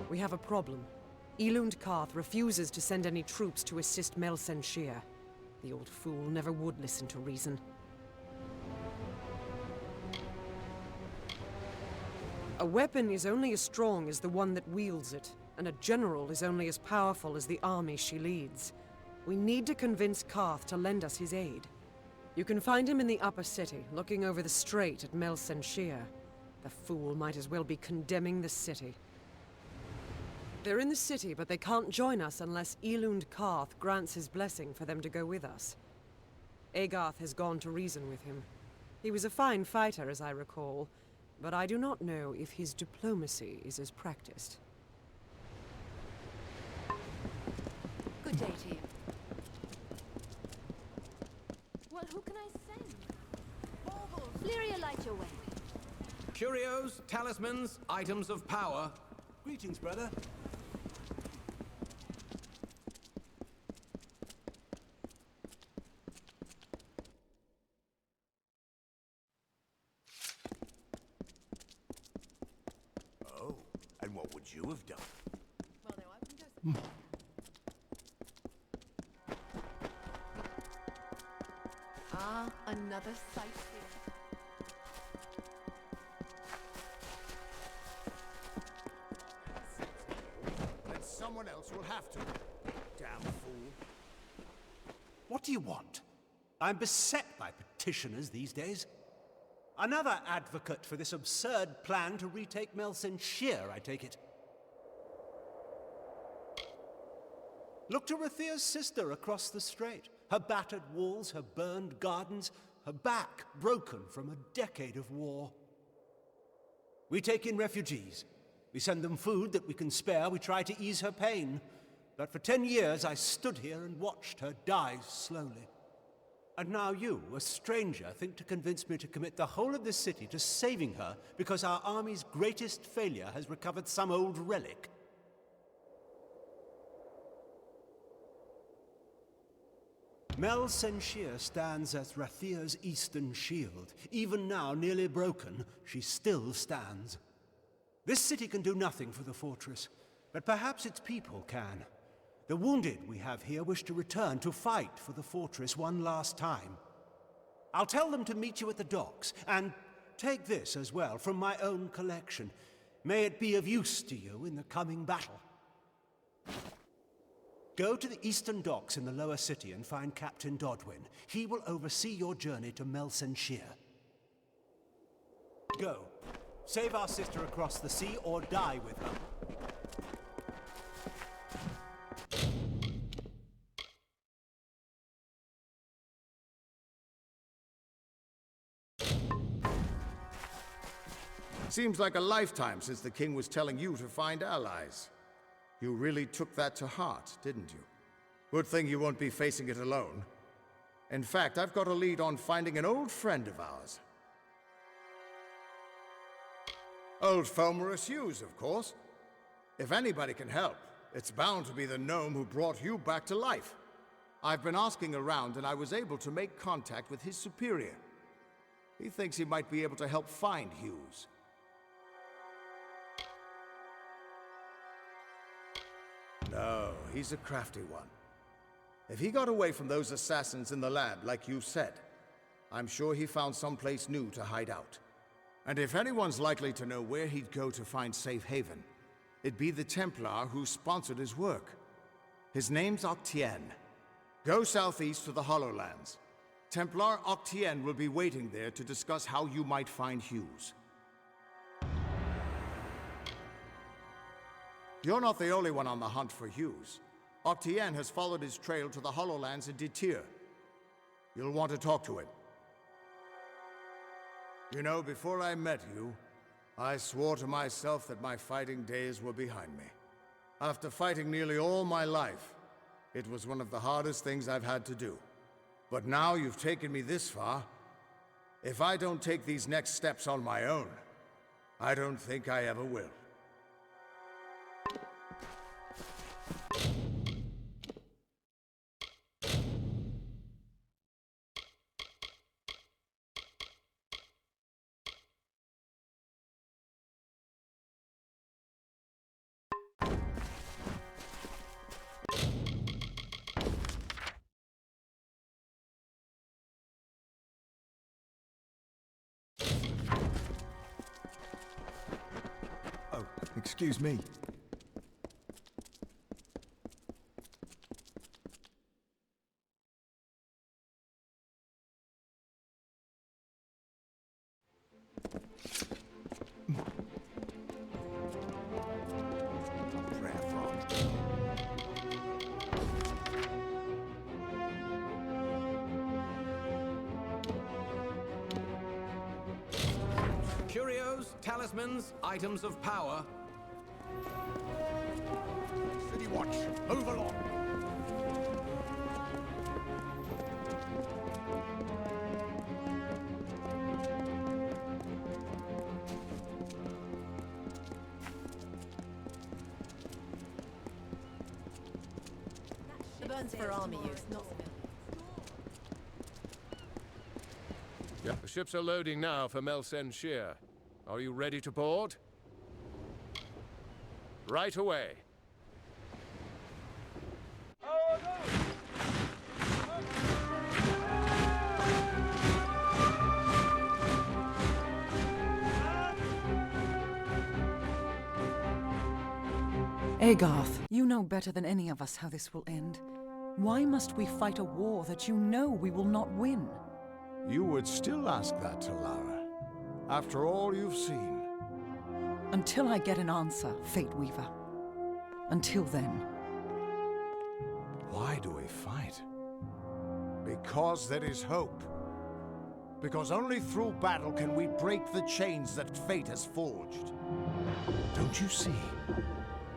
We have a problem. Elund Karth refuses to send any troops to assist Melsenshir. The old fool never would listen to reason. A weapon is only as strong as the one that wields it, and a general is only as powerful as the army she leads. We need to convince Karth to lend us his aid. You can find him in the upper city, looking over the strait at Melsenshir. The fool might as well be condemning the city. They're in the city, but they can't join us unless Elund Karth grants his blessing for them to go with us. Agarth has gone to reason with him. He was a fine fighter, as I recall, but I do not know if his diplomacy is as practiced. Good day to you. Well, who can I send? Lyria, light your way. Curios, talismans, items of power. Greetings, brother. Oh, and what would you have done? Well, no, I can go. Ah, another sight here. Then someone else will have to. Damn fool. What do you want? I'm beset by petitioners these days. Another advocate for this absurd plan to retake Melsenshir, I take it. Look to Rathir's sister across the strait. Her battered walls, her burned gardens, her back broken from a decade of war. We take in refugees. We send them food that we can spare. We try to ease her pain. But for 10 years I stood here and watched her die slowly. And now you, a stranger, think to convince me to commit the whole of this city to saving her because our army's greatest failure has recovered some old relic. Melsenshir stands as Rathir's eastern shield. Even now, nearly broken, she still stands. This city can do nothing for the fortress, but perhaps its people can. The wounded we have here wish to return to fight for the fortress one last time. I'll tell them to meet you at the docks, and take this as well from my own collection. May it be of use to you in the coming battle. Go to the eastern docks in the lower city and find Captain Dodwin. He will oversee your journey to Melsenshir. Go. Save our sister across the sea or die with her. Seems like a lifetime since the king was telling you to find allies. You really took that to heart, didn't you? Good thing you won't be facing it alone. In fact, I've got a lead on finding an old friend of ours. Old Fomer ASUS, of course. If anybody can help, it's bound to be the gnome who brought you back to life. I've been asking around and I was able to make contact with his superior. He thinks he might be able to help find Hughes. No, he's a crafty one. If he got away from those assassins in the lab, like you said, I'm sure he found someplace new to hide out. And if anyone's likely to know where he'd go to find safe haven, it'd be the Templar who sponsored his work. His name's Octien. Go southeast to the Hollowlands. Templar Octien will be waiting there to discuss how you might find Hughes. You're not the only one on the hunt for Hughes. Octien has followed his trail to the Hollowlands in Detir. You'll want to talk to him. You know, before I met you, I swore to myself that my fighting days were behind me. After fighting nearly all my life, it was one of the hardest things I've had to do. But now you've taken me this far. If I don't take these next steps on my own, I don't think I ever will. Excuse me. Curios, talismans, items of power. City Watch, move along. The burns for army use, not civilians. The ships are loading now for Melsen Shear. Are you ready to board? Right away. Agarth, you know better than any of us how this will end. Why must we fight a war that you know we will not win? You would still ask that to Lara, after all you've seen. Until I get an answer, Fate Weaver. Until then. Why do we fight? Because there is hope. Because only through battle can we break the chains that fate has forged. Don't you see?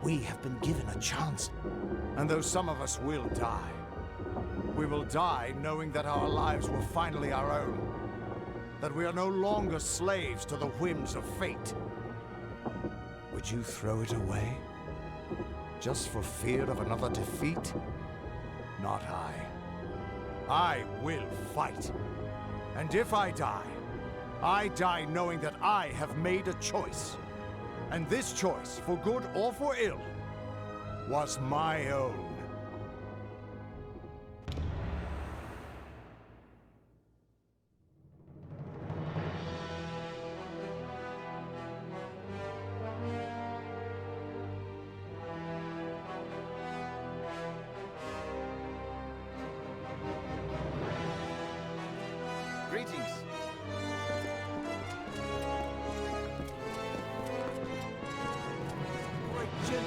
We have been given a chance. And though some of us will die, we will die knowing that our lives were finally our own. That we are no longer slaves to the whims of fate. Would you throw it away? Just for fear of another defeat? Not I. I will fight. And if I die knowing that I have made a choice. And this choice, for good or for ill, was my own. Greetings.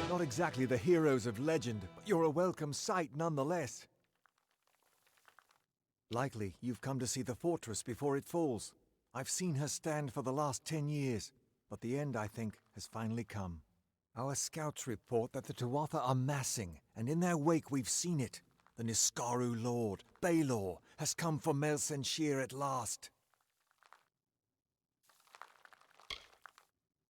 Not exactly the heroes of legend, but you're a welcome sight nonetheless. Likely you've come to see the fortress before it falls. I've seen her stand for the last 10 years, but the end, I think, has finally come. Our scouts report that the Tuatha are massing, and in their wake we've seen it. The Niskaru Lord, Baelor, has come for Melsen Shear at last.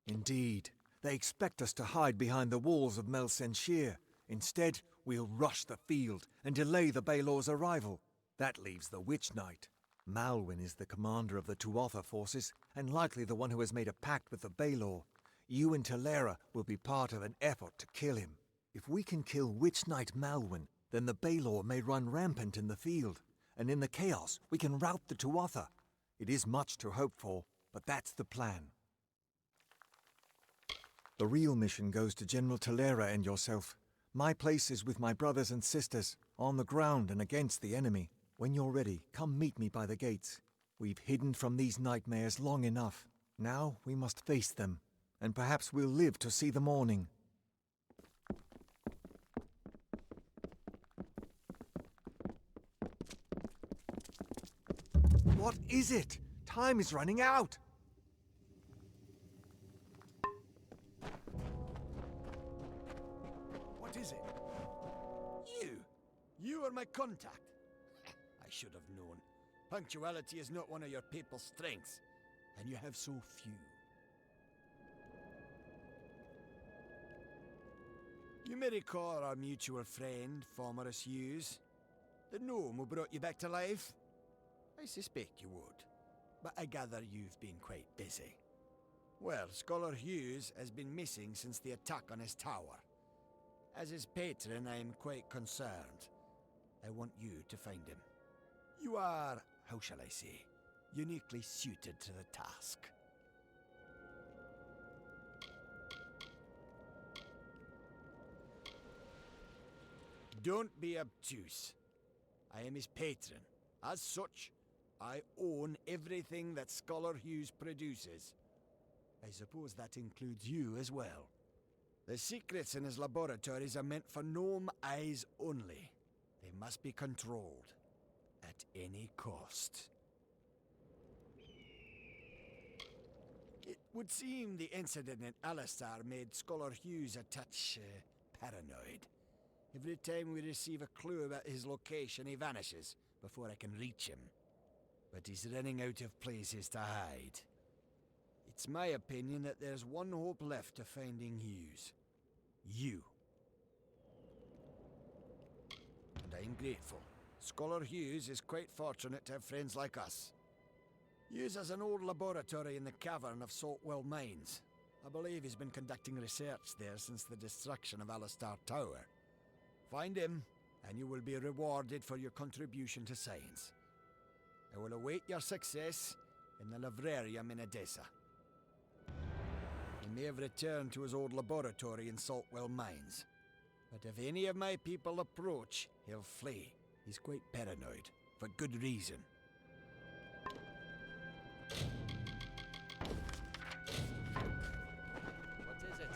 Indeed. They expect us to hide behind the walls of Melsen Shear. Instead, we'll rush the field and delay the Baelor's arrival. That leaves the Witch Knight. Malwyn is the commander of the Tuatha forces, and likely the one who has made a pact with the Baelor. You and Talera will be part of an effort to kill him. If we can kill Witch Knight Malwyn, then the Baelor may run rampant in the field, and in the chaos we can rout the Tuatha. It is much to hope for, but that's the plan. The real mission goes to General Talera and yourself. My place is with my brothers and sisters, on the ground and against the enemy. When you're ready, come meet me by the gates. We've hidden from these nightmares long enough. Now we must face them, and perhaps we'll live to see the morning. What is it? Time is running out! What is it? You are my contact. I should have known. Punctuality is not one of your people's strengths, and you have so few. You may recall our mutual friend, Formerus Hughes, the gnome who brought you back to life? I suspect you would, but I gather you've been quite busy. Well, Scholar Hughes has been missing since the attack on his tower. As his patron, I am quite concerned. I want you to find him. You are, how shall I say, uniquely suited to the task. Don't be obtuse. I am his patron. As such, I own everything that Scholar Hughes produces. I suppose that includes you as well. The secrets in his laboratories are meant for gnome eyes only. They must be controlled at any cost. It would seem the incident in Alistar made Scholar Hughes a touch paranoid. Every time we receive a clue about his location, he vanishes before I can reach him. But he's running out of places to hide. It's my opinion that there's one hope left of finding Hughes. You. And I'm grateful. Scholar Hughes is quite fortunate to have friends like us. Hughes has an old laboratory in the cavern of Saltwell Mines. I believe he's been conducting research there since the destruction of Alistar Tower. Find him, and you will be rewarded for your contribution to science. I will await your success in the Librarium in Edessa. He may have returned to his old laboratory in Saltwell Mines. But if any of my people approach, he'll flee. He's quite paranoid, for good reason. What is it?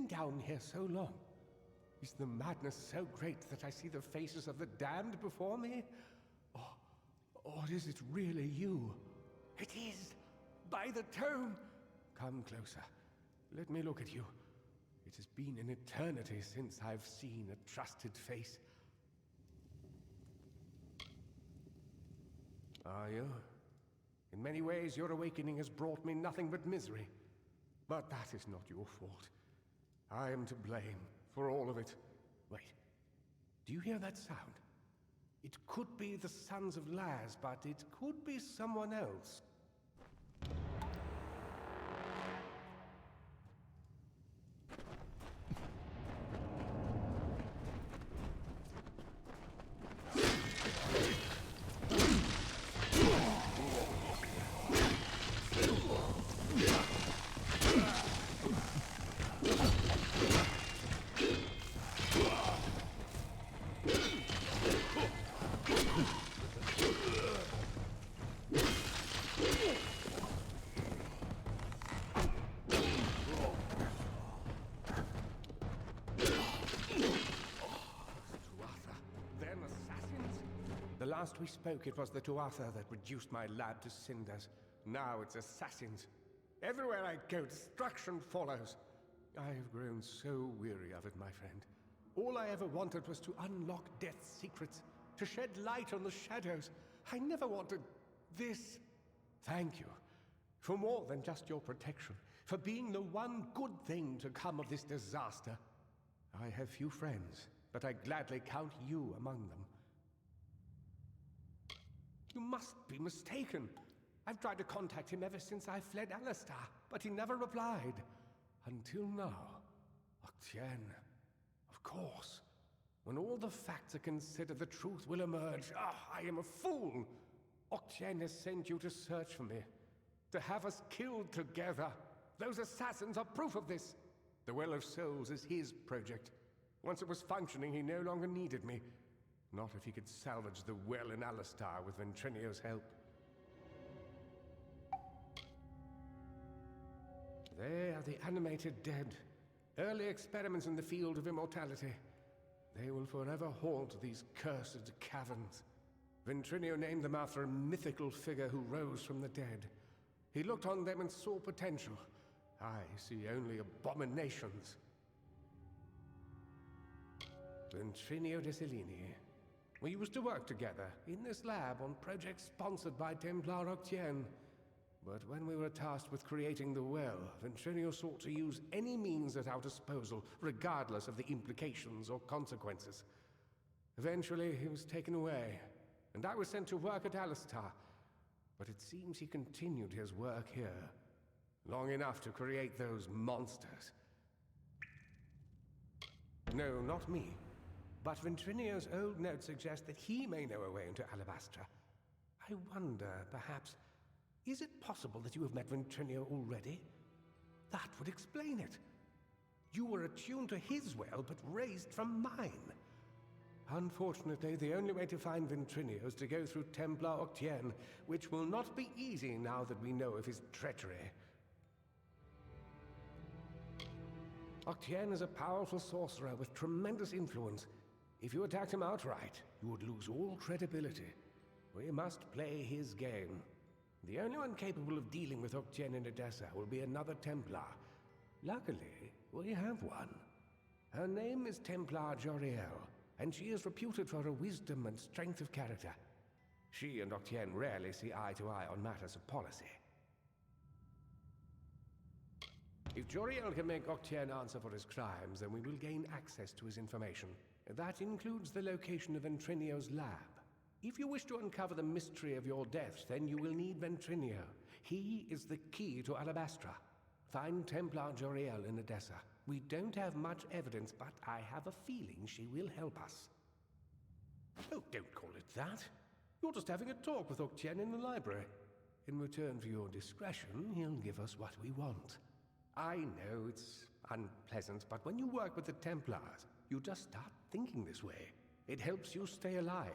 down here so long? Is the madness so great that I see the faces of the damned before me? Or is it really you? It is! By the tome! Come closer. Let me look at you. It has been an eternity since I've seen a trusted face. Are you? In many ways, your awakening has brought me nothing but misery. But that is not your fault. I am to blame for all of it. Wait, do you hear that sound? It could be the Sons of Laz, but it could be someone else. Last we spoke, it was the Tuatha that reduced my lab to cinders. Now it's assassins. Everywhere I go, destruction follows. I have grown so weary of it, my friend. All I ever wanted was to unlock death's secrets, to shed light on the shadows. I never wanted this. Thank you for more than just your protection, for being the one good thing to come of this disaster. I have few friends, but I gladly count you among them. You must be mistaken. I've tried to contact him ever since I fled Alistar, but he never replied. Until now. Octien. Of course. When all the facts are considered, the truth will emerge. I am a fool! Octien has sent you to search for me. To have us killed together. Those assassins are proof of this. The Well of Souls is his project. Once it was functioning, he no longer needed me. Not if he could salvage the well in Alistar with Ventrinio's help. They are the animated dead. Early experiments in the field of immortality. They will forever haunt these cursed caverns. Ventrinio named them after a mythical figure who rose from the dead. He looked on them and saw potential. I see only abominations. Ventrinio de Cellini. We used to work together in this lab on projects sponsored by Templar Octien. But when we were tasked with creating the well, Ventrinio sought to use any means at our disposal, regardless of the implications or consequences. Eventually, he was taken away, and I was sent to work at Alistar. But it seems he continued his work here, long enough to create those monsters. No, not me. But Ventrinio's old notes suggest that he may know a way into Alabastra. I wonder, perhaps, is it possible that you have met Ventrinio already? That would explain it. You were attuned to his well, but raised from mine. Unfortunately, the only way to find Ventrinio is to go through Templar Octien, which will not be easy now that we know of his treachery. Octien is a powerful sorcerer with tremendous influence. If you attacked him outright, you would lose all credibility. We must play his game. The only one capable of dealing with Octien in Edessa will be another Templar. Luckily, we have one. Her name is Templar Joriel, and she is reputed for her wisdom and strength of character. She and Octien rarely see eye to eye on matters of policy. If Joriel can make Octien answer for his crimes, then we will gain access to his information. That includes the location of Ventrinio's lab. If you wish to uncover the mystery of your death, then you will need Ventrinio. He is the key to Alabastra. Find Templar Joriel in Edessa. We don't have much evidence, but I have a feeling she will help us. Oh, don't call it that. You're just having a talk with Octien in the library. In return for your discretion, he'll give us what we want. I know it's unpleasant, but when you work with the Templars, you just start thinking this way. It helps you stay alive.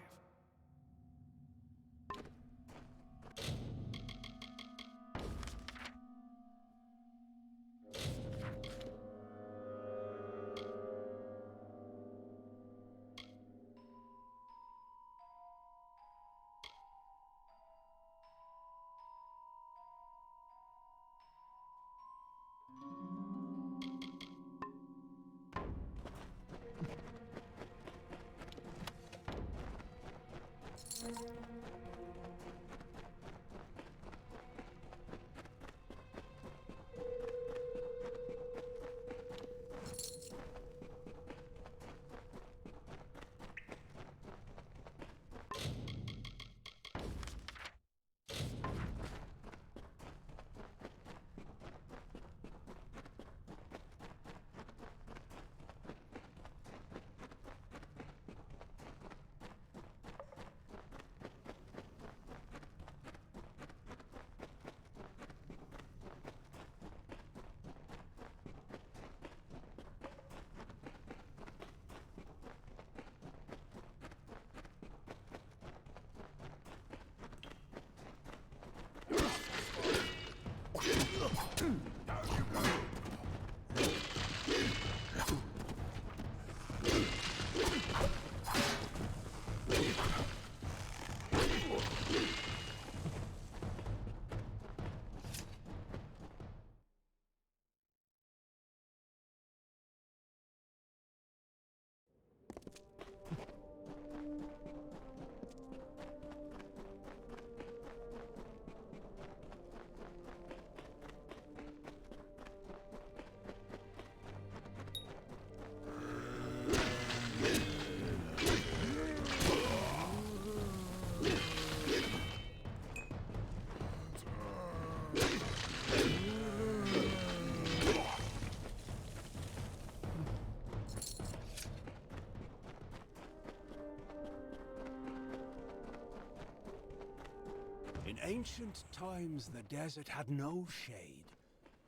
In ancient times, the desert had no shade.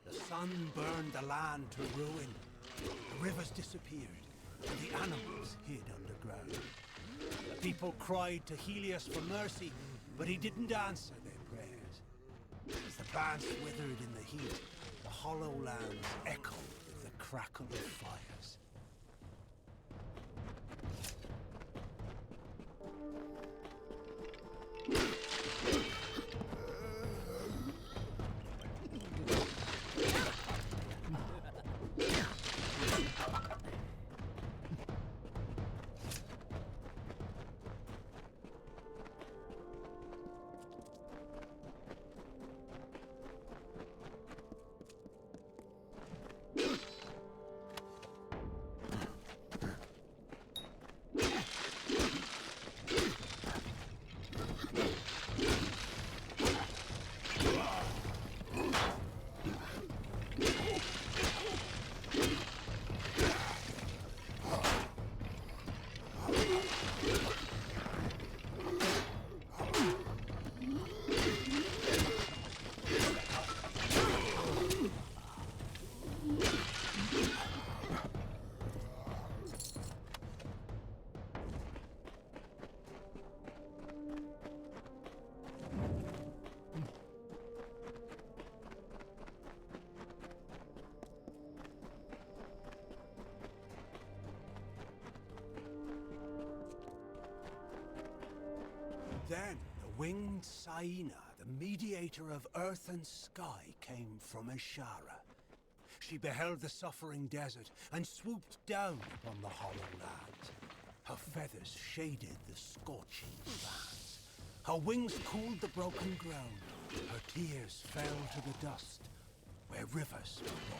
The sun burned the land to ruin. The rivers disappeared, and the animals hid underground. The people cried to Helios for mercy, but he didn't answer their prayers. As the plants withered in the heat, the hollow lands echoed with the crackle of fires. Then the winged Saina, the mediator of earth and sky, came from Ashara. She beheld the suffering desert and swooped down upon the hollow lands. Her feathers shaded the scorching sands. Her wings cooled the broken ground. Her tears fell to the dust where rivers flow.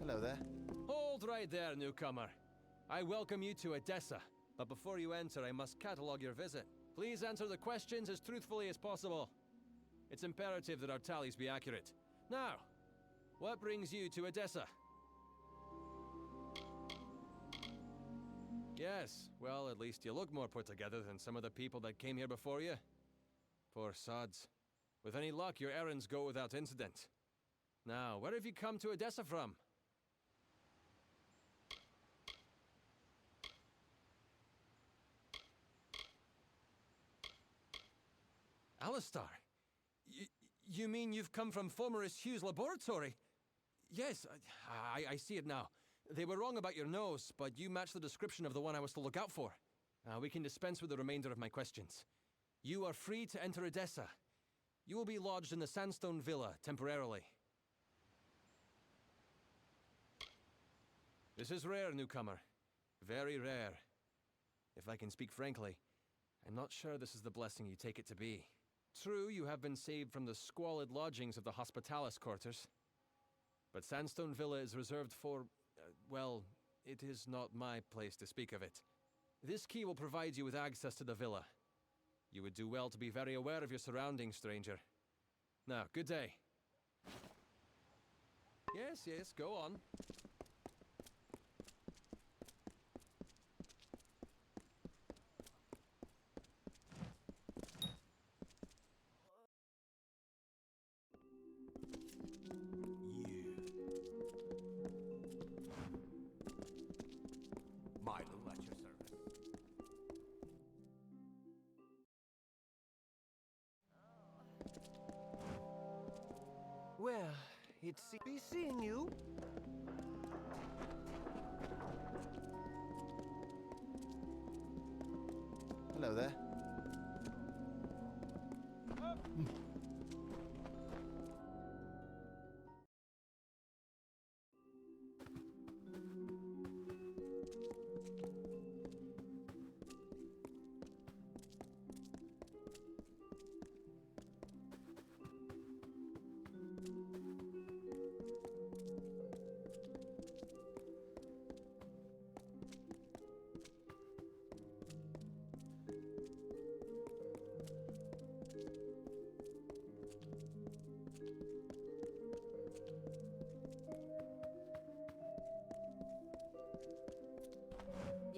Hello there. Hold right there, newcomer. I welcome you to Edessa, but before you enter, I must catalog your visit. Please answer the questions as truthfully as possible. It's imperative that our tallies be accurate. Now, what brings you to Edessa? Yes, well, at least you look more put together than some of the people that came here before you. Poor sods. With any luck, your errands go without incident. Now, where have you come to Edessa from? Alistar? You mean you've come from Fomerus Hugh's laboratory? Yes, I see it now. They were wrong about your nose, but you match the description of the one I was to look out for. We can dispense with the remainder of my questions. You are free to enter Edessa. You will be lodged in the Sandstone Villa, temporarily. This is rare, newcomer. Very rare. If I can speak frankly, I'm not sure this is the blessing you take it to be. True, you have been saved from the squalid lodgings of the Hospitalis quarters. But Sandstone Villa is reserved for, well, it is not my place to speak of it. This key will provide you with access to the villa. You would do well to be very aware of your surroundings, stranger. Now, good day. Yes, go on. Milo at your service. Well, it's be seeing you. Hello there.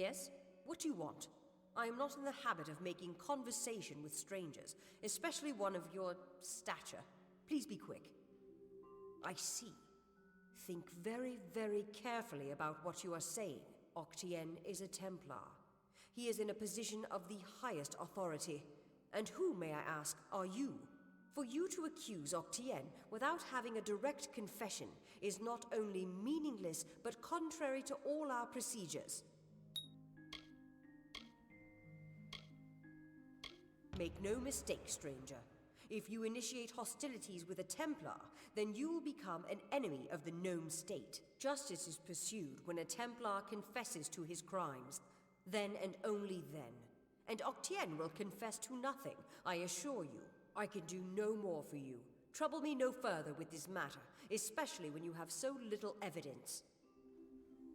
Yes? What do you want? I am not in the habit of making conversation with strangers, especially one of your stature. Please be quick. I see. Think very, very carefully about what you are saying. Octien is a Templar. He is in a position of the highest authority. And who, may I ask, are you? For you to accuse Octien without having a direct confession is not only meaningless, but contrary to all our procedures. Make no mistake, stranger. If you initiate hostilities with a Templar, then you will become an enemy of the Gnome State. Justice is pursued when a Templar confesses to his crimes. Then and only then. And Octien will confess to nothing, I assure you. I can do no more for you. Trouble me no further with this matter, especially when you have so little evidence.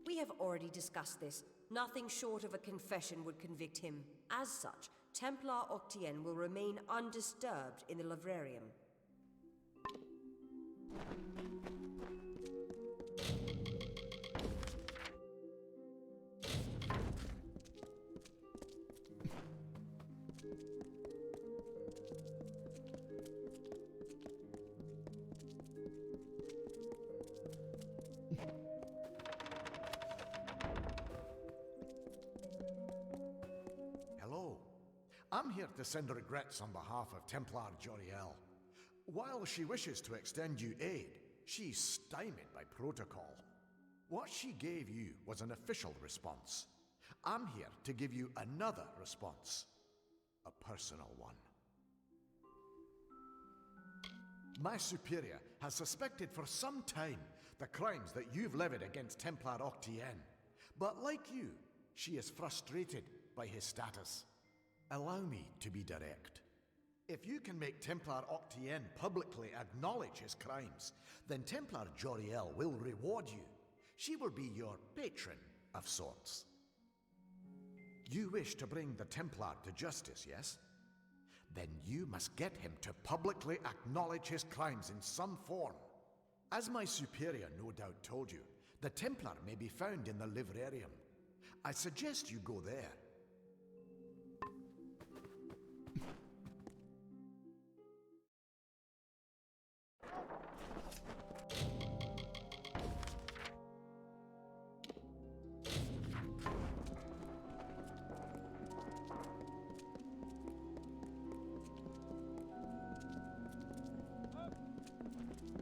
We have already discussed this. Nothing short of a confession would convict him. As such, Templar Octien will remain undisturbed in the Livrarium. Hello. I'm here to send regrets on behalf of Templar Joriel. While she wishes to extend you aid, she's stymied by protocol. What she gave you was an official response. I'm here to give you another response. A personal one. My superior has suspected for some time the crimes that you've levied against Templar Octien. But like you, she is frustrated by his status. Allow me to be direct. If you can make Templar Octien publicly acknowledge his crimes, then Templar Joriel will reward you. She will be your patron of sorts. You wish to bring the Templar to justice, yes? Then you must get him to publicly acknowledge his crimes in some form. As my superior no doubt told you, the Templar may be found in the Livrarium. I suggest you go there.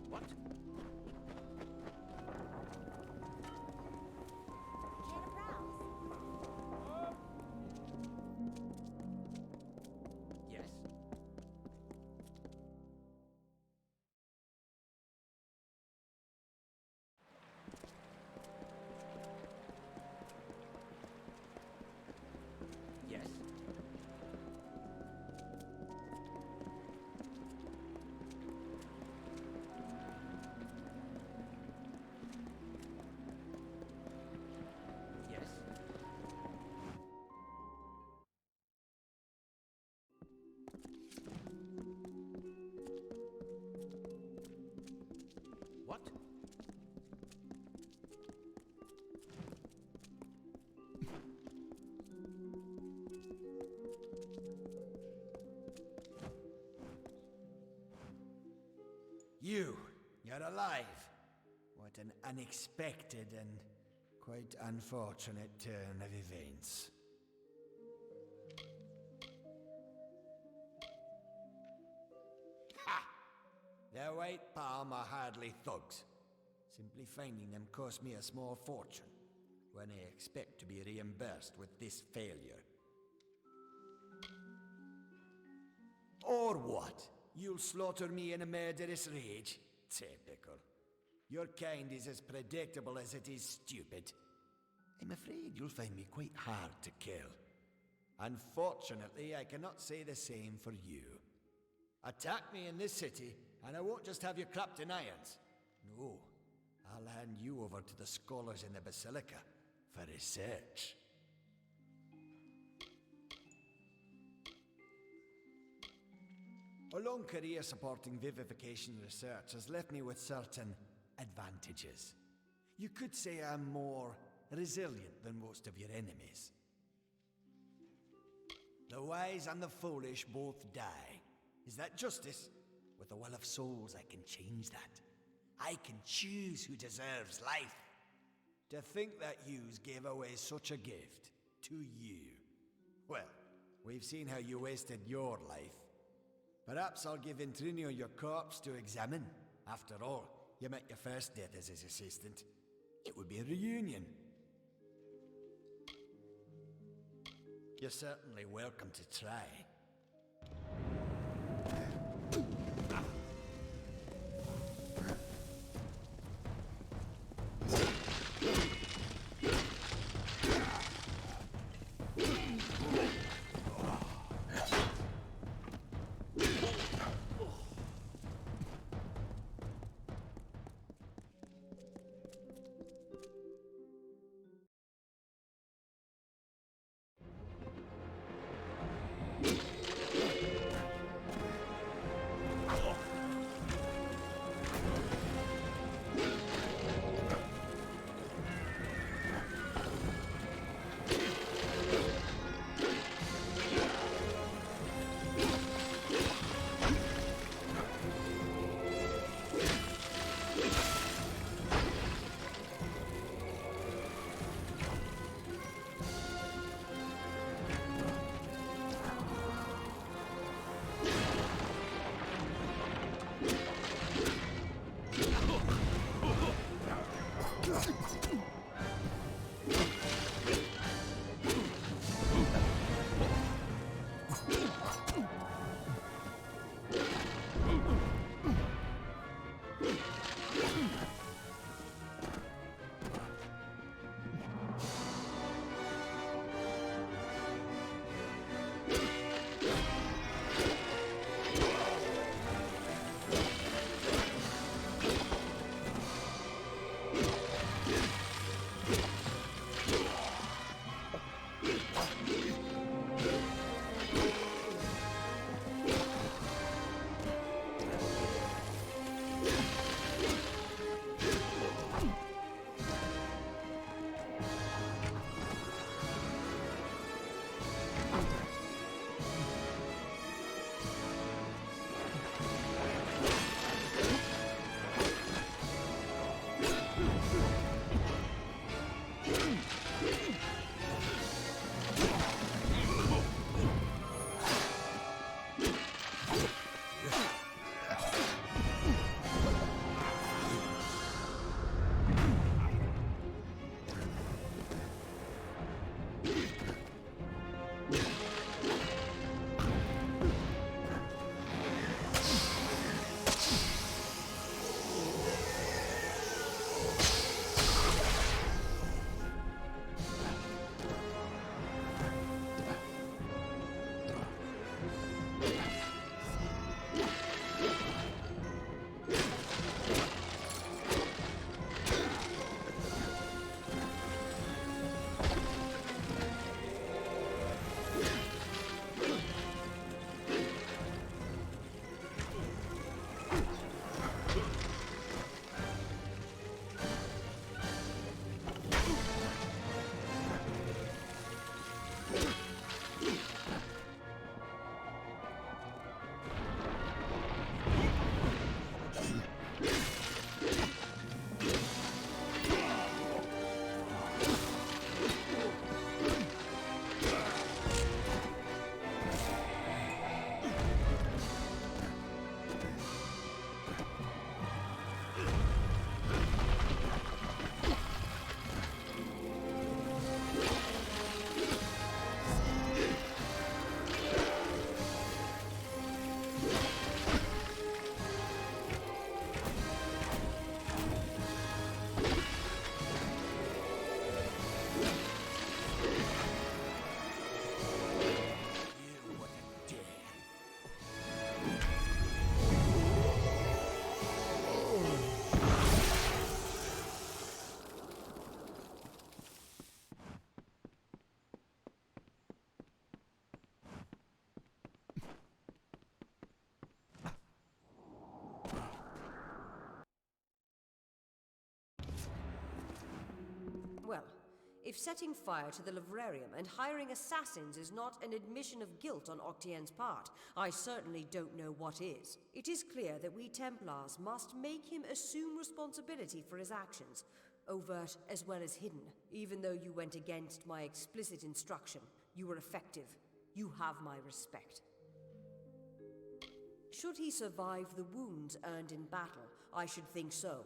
What? Yes? Yes? Yes? What? You're alive. What an unexpected and quite unfortunate turn of events. Ha! The White Palm are hardly thugs. Simply finding them cost me a small fortune, when I expect to be reimbursed with this failure. Or what? You'll slaughter me in a murderous rage? Typical. Your kind is as predictable as it is stupid. I'm afraid you'll find me quite hard to kill. Unfortunately, I cannot say the same for you. Attack me in this city, and I won't just have you clapped in irons. No, I'll hand you over to the scholars in the Basilica for research. A long career supporting vivification research has left me with certain advantages. You could say I'm more resilient than most of your enemies. The wise and the foolish both die. Is that justice? With the well of souls, I can change that. I can choose who deserves life. To think that yous gave away such a gift to you. Well, we've seen how you wasted your life. Perhaps I'll give Intrinio your corpse to examine. After all, you met your first death as his assistant. It would be a reunion. You're certainly welcome to try. If setting fire to the livrarium and hiring assassins is not an admission of guilt on Octien's part, I certainly don't know what is. It is clear that we Templars must make him assume responsibility for his actions, overt as well as hidden. Even though you went against my explicit instruction, you were effective. You have my respect. Should he survive the wounds earned in battle, I should think so.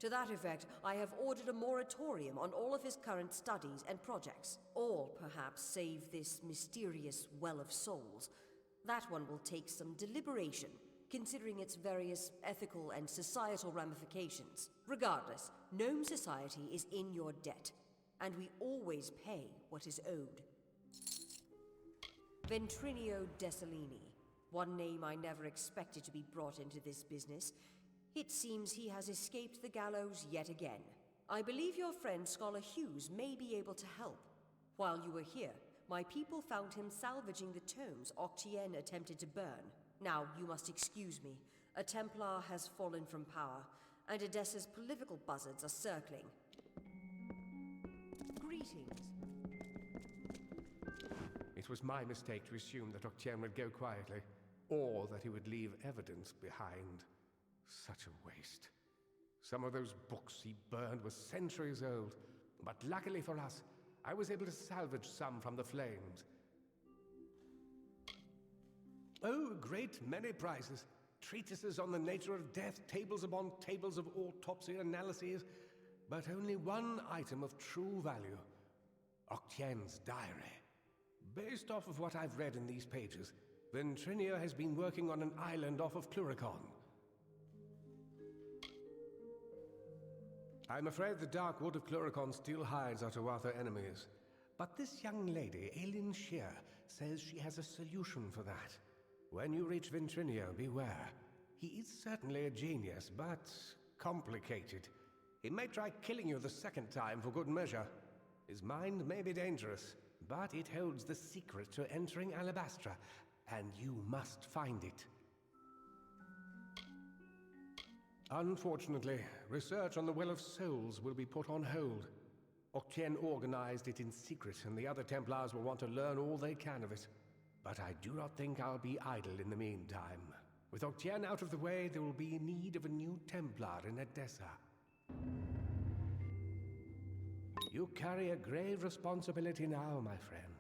To that effect, I have ordered a moratorium on all of his current studies and projects. All, perhaps, save this mysterious Well of Souls. That one will take some deliberation, considering its various ethical and societal ramifications. Regardless, Gnome Society is in your debt, and we always pay what is owed. Ventrinio Desalini. One name I never expected to be brought into this business. It seems he has escaped the gallows yet again. I believe your friend Scholar Hughes may be able to help. While you were here, my people found him salvaging the tomes Octien attempted to burn. Now, you must excuse me. A Templar has fallen from power, and Edessa's political buzzards are circling. Greetings. It was my mistake to assume that Octien would go quietly, or that he would leave evidence behind. Such a waste. Some of those books he burned were centuries old, but luckily for us, I was able to salvage some from the flames. Oh, a great many prizes. Treatises on the nature of death, tables upon tables of autopsy analyses, but only one item of true value. Octien's diary. Based off of what I've read in these pages, Ventrinio has been working on an island off of Cluricon. I'm afraid the dark wood of Cluricon still hides our Tuatha enemies. But this young lady, Aileen Shear, says she has a solution for that. When you reach Ventrinio, beware. He is certainly a genius, but complicated. He may try killing you the second time for good measure. His mind may be dangerous, but it holds the secret to entering Alabastra, and you must find it. Unfortunately, research on the Well of Souls will be put on hold. Octien organized it in secret, and the other Templars will want to learn all they can of it. But I do not think I'll be idle in the meantime. With Octien out of the way, there will be need of a new Templar in Edessa. You carry a grave responsibility now, my friend.